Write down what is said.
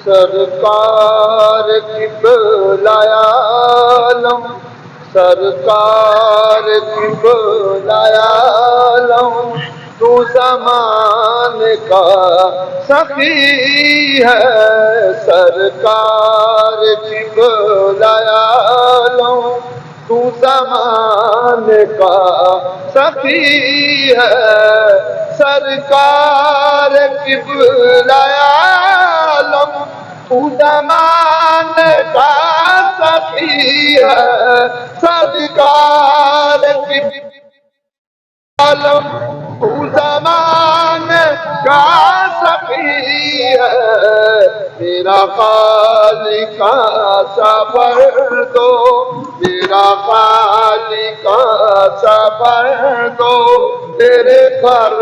سرکار قبلہ عالم، سرکار قبلہ عالم، تو زمانے کا سخی ہے۔ سرکار قبلہ عالم، تو زمانے کا سخی ہے۔ سرکار قبلہ عالم، تو زمانے کا سخی ہے۔ سرکار قبلہ عالم، تو زمانے کا سخی ہے۔ میرا خالق صبر دو، میرا خالق صبر دو، تیرے گھر